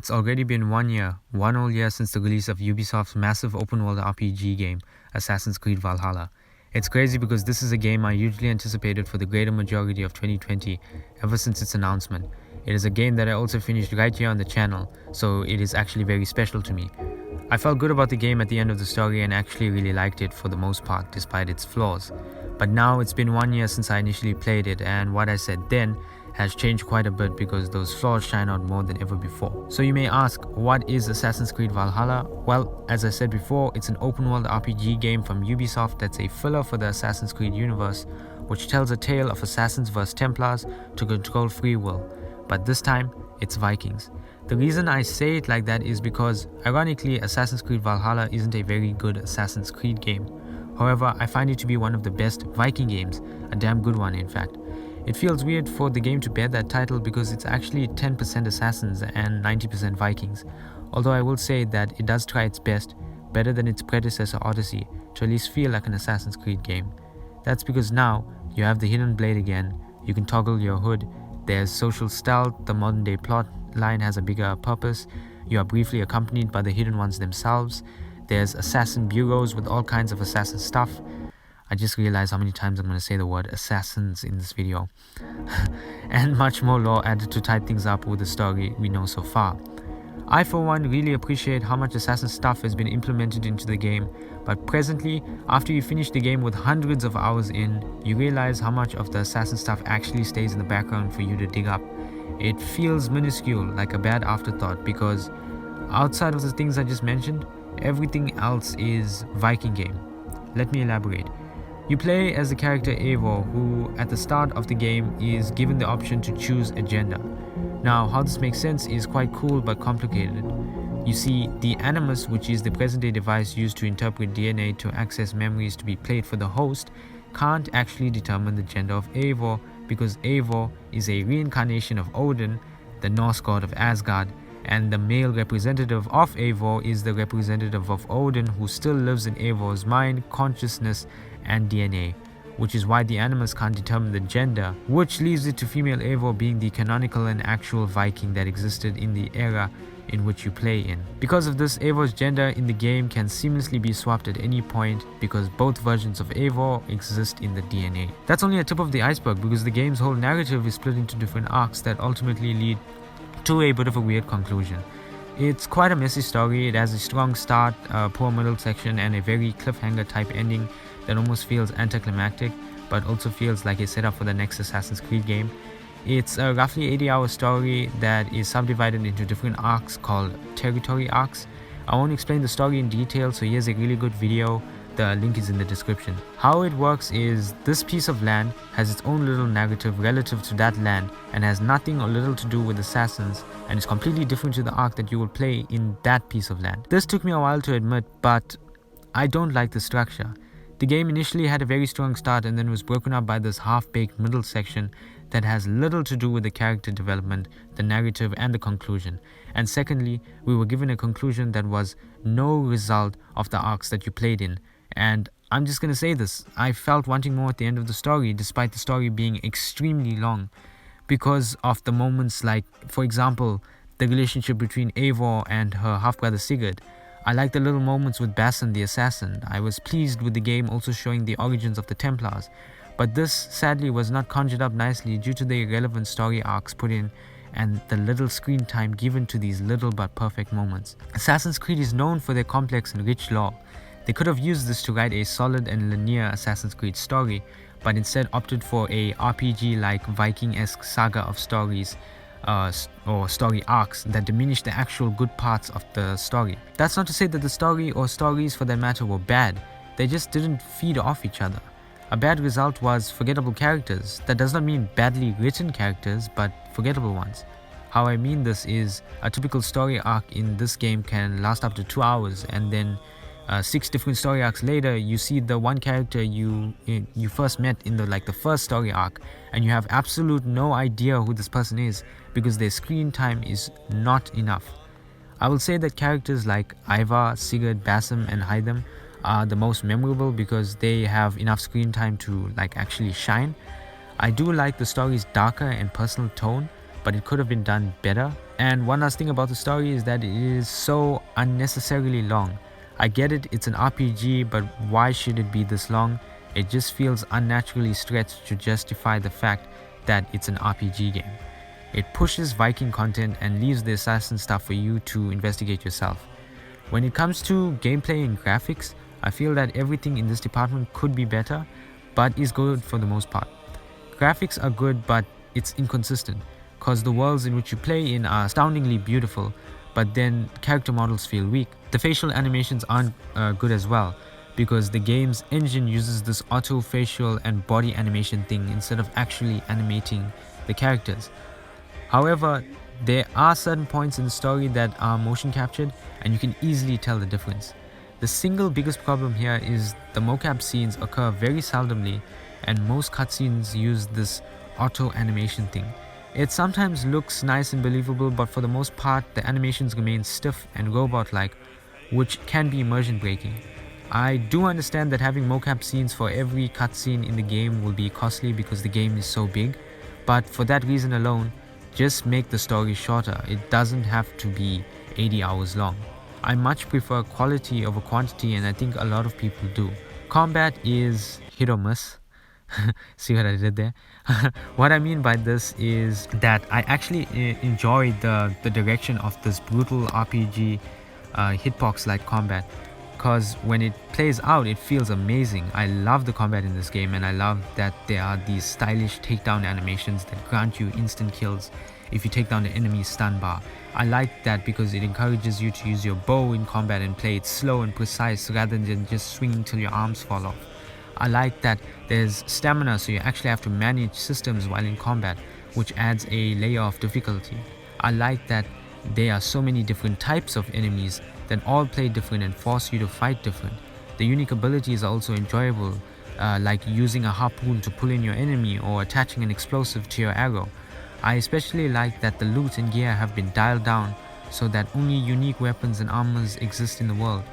It's already been 1 year, one whole year since the release of Ubisoft's massive open-world RPG game, Assassin's Creed Valhalla. It's crazy because this is a game I hugely anticipated for the greater majority of 2020, ever since its announcement. It is a game that I also finished right here on the channel, so it is actually very special to me. I felt good about the game at the end of the story and actually really liked it for the most part, despite its flaws. But now it's been 1 year since I initially played it, and what I said then has changed quite a bit because those flaws shine out more than ever before. So you may ask, what is Assassin's Creed Valhalla? Well, as I said before, it's an open world RPG game from Ubisoft that's a filler for the Assassin's Creed universe, which tells a tale of assassins vs Templars to control free will. But this time, it's Vikings. The reason I say it like that is because, ironically, Assassin's Creed Valhalla isn't a very good Assassin's Creed game. However, I find it to be one of the best Viking games, a damn good one in fact. It feels weird for the game to bear that title because it's actually 10% Assassins and 90% Vikings, although I will say that it does try its best, better than its predecessor Odyssey, to at least feel like an Assassin's Creed game. That's because now, you have the hidden blade again, you can toggle your hood, there's social stealth, the modern day plot line has a bigger purpose, you are briefly accompanied by the hidden ones themselves, there's assassin bureaus with all kinds of assassin stuff. I just realized how many times I'm going to say the word assassins in this video. And much more lore added to tie things up with the story we know so far. I for one really appreciate how much assassin stuff has been implemented into the game, but presently, after you finish the game with hundreds of hours in, you realize how much of the assassin stuff actually stays in the background for you to dig up. It feels minuscule, like a bad afterthought, because outside of the things I just mentioned, everything else is Viking game. Let me elaborate. You play as the character Eivor, who at the start of the game is given the option to choose a gender. Now, how this makes sense is quite cool but complicated. You see, the Animus, which is the present-day device used to interpret DNA to access memories to be played for the host, can't actually determine the gender of Eivor because Eivor is a reincarnation of Odin, the Norse god of Asgard, and the male representative of Eivor is the representative of Odin who still lives in Eivor's mind, consciousness, and DNA, which is why the Animus can't determine the gender, which leaves it to female Eivor being the canonical and actual Viking that existed in the era in which you play in. Because of this, Eivor's gender in the game can seamlessly be swapped at any point because both versions of Eivor exist in the DNA. That's only a tip of the iceberg because the game's whole narrative is split into different arcs that ultimately lead to a bit of a weird conclusion. It's quite a messy story. It has a strong start, a poor middle section, and a very cliffhanger type ending that almost feels anticlimactic, but also feels like a setup for the next Assassin's Creed game. It's a roughly 80-hour story that is subdivided into different arcs called territory arcs. I won't explain the story in detail, so here's a really good video. The link is in the description. How it works is this piece of land has its own little narrative relative to that land and has nothing or little to do with assassins and is completely different to the arc that you will play in that piece of land. This took me a while to admit, but I don't like the structure. The game initially had a very strong start and then was broken up by this half-baked middle section that has little to do with the character development, the narrative, and the conclusion. And secondly, we were given a conclusion that was no result of the arcs that you played in. And I'm just gonna say this, I felt wanting more at the end of the story, despite the story being extremely long, because of the moments like, for example, the relationship between Eivor and her half-brother Sigurd. I liked the little moments with Basim the assassin. I was pleased with the game also showing the origins of the Templars, but this sadly was not conjured up nicely due to the irrelevant story arcs put in and the little screen time given to these little but perfect moments. Assassin's Creed is known for their complex and rich lore. They could have used this to write a solid and linear Assassin's Creed story, but instead opted for a RPG-like Viking-esque saga of stories or story arcs that diminish the actual good parts of the story. That's not to say that the story or stories for that matter were bad, they just didn't feed off each other. A bad result was forgettable characters. That does not mean badly written characters, but forgettable ones. How I mean this is, a typical story arc in this game can last up to 2 hours, and then 6 different story arcs later, you see the one character you first met in the first story arc, and you have absolute no idea who this person is because their screen time is not enough. I will say that characters like Ivar, Sigurd, Basim, and Hytham are the most memorable because they have enough screen time to actually shine. I do like the story's darker and personal tone, but it could have been done better. And one last thing about the story is that it is so unnecessarily long. I get it, it's an RPG, but why should it be this long? It just feels unnaturally stretched to justify the fact that it's an RPG game. It pushes Viking content and leaves the assassin stuff for you to investigate yourself. When it comes to gameplay and graphics, I feel that everything in this department could be better, but is good for the most part. Graphics are good, but it's inconsistent, cause the worlds in which you play in are astoundingly beautiful, but then character models feel weak. The facial animations aren't good as well, because the game's engine uses this auto facial and body animation thing instead of actually animating the characters. However, there are certain points in the story that are motion captured and you can easily tell the difference. The single biggest problem here is the mocap scenes occur very seldomly and most cutscenes use this auto animation thing. It sometimes looks nice and believable, but for the most part the animations remain stiff and robot-like, which can be immersion breaking. I do understand that having mocap scenes for every cutscene in the game will be costly because the game is so big, but for that reason alone, just make the story shorter. It doesn't have to be 80 hours long. I much prefer quality over quantity, and I think a lot of people do. Combat is hit or miss. See what I did there? What I mean by this is that I actually enjoy the direction of this brutal RPG hitbox like combat, because when it plays out it feels amazing. I love the combat in this game, and I love that there are these stylish takedown animations that grant you instant kills if you take down the enemy's stun bar. I like that because it encourages you to use your bow in combat and play it slow and precise rather than just swinging till your arms fall off. I like that there's stamina, so you actually have to manage systems while in combat, which adds a layer of difficulty. I like that there are so many different types of enemies that all play different and force you to fight different. The unique abilities are also enjoyable, like using a harpoon to pull in your enemy or attaching an explosive to your arrow. I especially like that the loot and gear have been dialed down so that only unique weapons and armors exist in the world.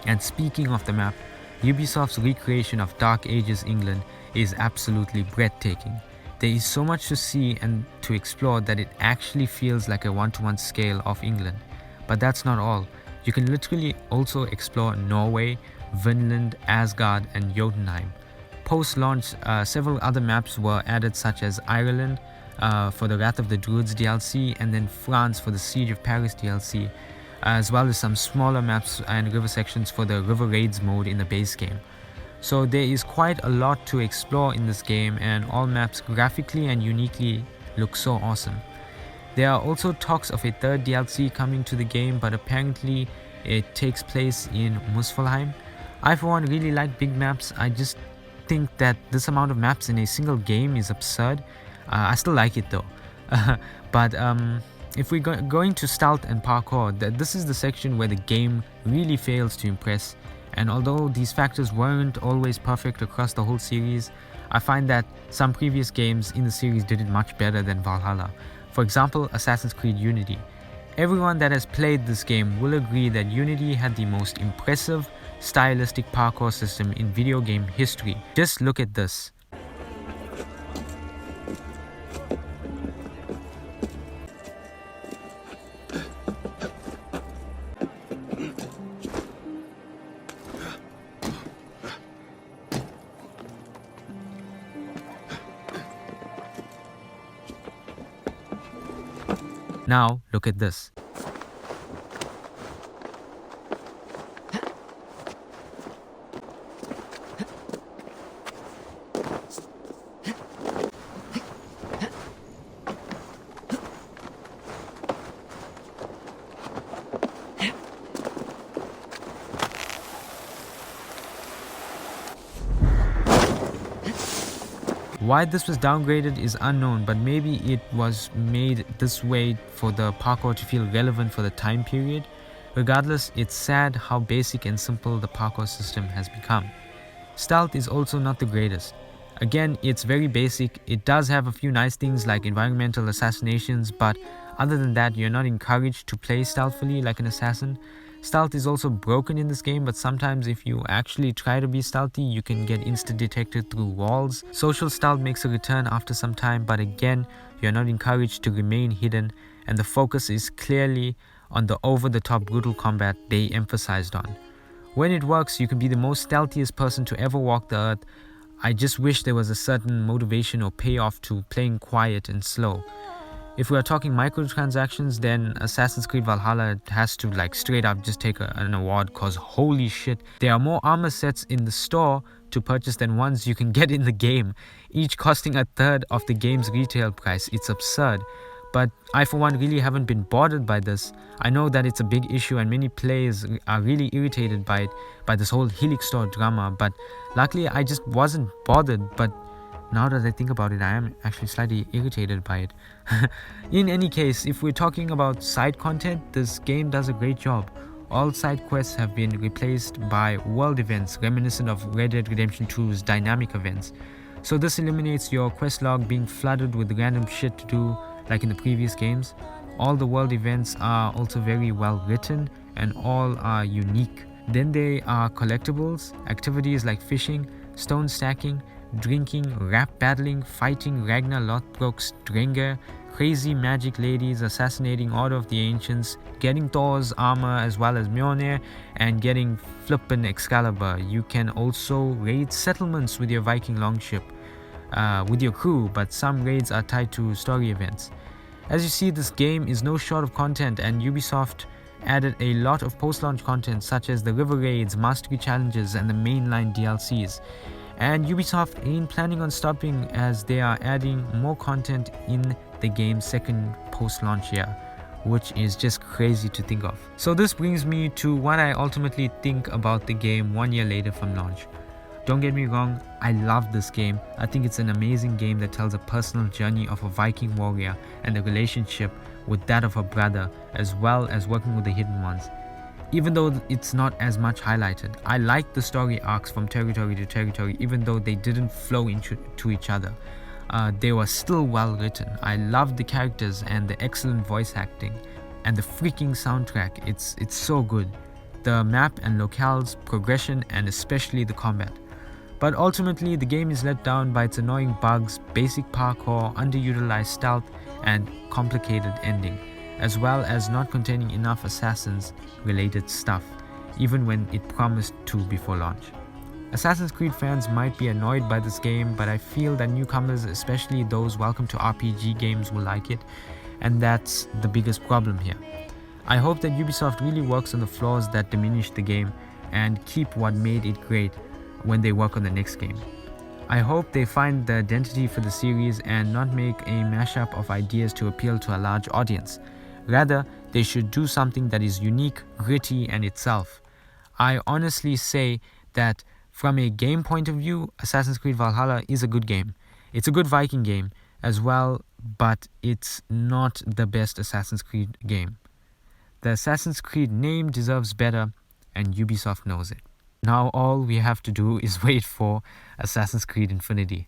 And speaking of the map, Ubisoft's recreation of Dark Ages England is absolutely breathtaking. There is so much to see and to explore that it actually feels like a one-to-one scale of England. But that's not all. You can literally also explore Norway, Vinland, Asgard and Jotunheim. Post-launch, several other maps were added, such as Ireland for the Wrath of the Druids DLC, and then France for the Siege of Paris DLC, as well as some smaller maps and river sections for the River Raids mode in the base game. So there is quite a lot to explore in this game, and all maps graphically and uniquely look so awesome. There are also talks of a third DLC coming to the game, but apparently it takes place in Muspelheim. I for one really like big maps. I just think that this amount of maps in a single game is absurd. I still like it though. But if we're going to stealth and parkour, this is the section where the game really fails to impress. And although these factors weren't always perfect across the whole series, I find that some previous games in the series did it much better than Valhalla. For example, Assassin's Creed Unity. Everyone that has played this game will agree that Unity had the most impressive stylistic parkour system in video game history. Just look at this. Now look at this. Why this was downgraded is unknown, but maybe it was made this way for the parkour to feel relevant for the time period. Regardless, it's sad how basic and simple the parkour system has become. Stealth is also not the greatest. Again, it's very basic. It does have a few nice things like environmental assassinations, but Other than that, you're not encouraged to play stealthily like an assassin. Stealth is also broken in this game, but sometimes if you actually try to be stealthy, you can get insta-detected through walls. Social stealth makes a return after some time, but again, you're not encouraged to remain hidden, and the focus is clearly on the over-the-top brutal combat they emphasized on. When it works, you can be the most stealthiest person to ever walk the earth. I just wish there was a certain motivation or payoff to playing quiet and slow. If we are talking microtransactions, then Assassin's Creed Valhalla has to straight up just take an award, cause holy shit, there are more armor sets in the store to purchase than ones you can get in the game, each costing a third of the game's retail price. It's absurd. But I for one really haven't been bothered by this. I know that it's a big issue and many players are really irritated by it, by this whole Helix store drama, but luckily I just wasn't bothered. But now that I think about it, I am actually slightly irritated by it. In any case, if we're talking about side content, this game does a great job. All side quests have been replaced by world events reminiscent of Red Dead Redemption 2's dynamic events. So this eliminates your quest log being flooded with random shit to do like in the previous games. All the world events are also very well written and all are unique. Then there are collectibles, activities like fishing, stone stacking, drinking, rap battling, fighting Ragnar Lothbrok's Drenger, crazy magic ladies, assassinating Order of the Ancients, getting Thor's armor as well as Mjolnir, and getting flippin' Excalibur. You can also raid settlements with your Viking longship, with your crew, but some raids are tied to story events. As you see, this game is no short of content, and Ubisoft added a lot of post-launch content such as the river raids, mastery challenges, and the mainline DLCs. And Ubisoft ain't planning on stopping, as they are adding more content in the game's second post-launch year, which is just crazy to think of. So this brings me to what I ultimately think about the game 1 year later from launch. Don't get me wrong, I love this game. I think it's an amazing game that tells a personal journey of a Viking warrior and the relationship with that of her brother, as well as working with the Hidden Ones. Even though it's not as much highlighted, I like the story arcs from territory to territory, even though they didn't flow into each other. They were still well written. I loved the characters and the excellent voice acting, and the freaking soundtrack. It's so good. The map and locales, progression, and especially the combat. But ultimately, the game is let down by its annoying bugs, basic parkour, underutilized stealth, and complicated ending, as well as not containing enough Assassins-related stuff, even when it promised to before launch. Assassin's Creed fans might be annoyed by this game, but I feel that newcomers, especially those welcome to RPG games, will like it, and that's the biggest problem here. I hope that Ubisoft really works on the flaws that diminish the game and keep what made it great when they work on the next game. I hope they find the identity for the series and not make a mashup of ideas to appeal to a large audience. Rather, they should do something that is unique, gritty, and itself. I honestly say that from a game point of view, Assassin's Creed Valhalla is a good game. It's a good Viking game as well, but it's not the best Assassin's Creed game. The Assassin's Creed name deserves better, and Ubisoft knows it. Now all we have to do is wait for Assassin's Creed Infinity.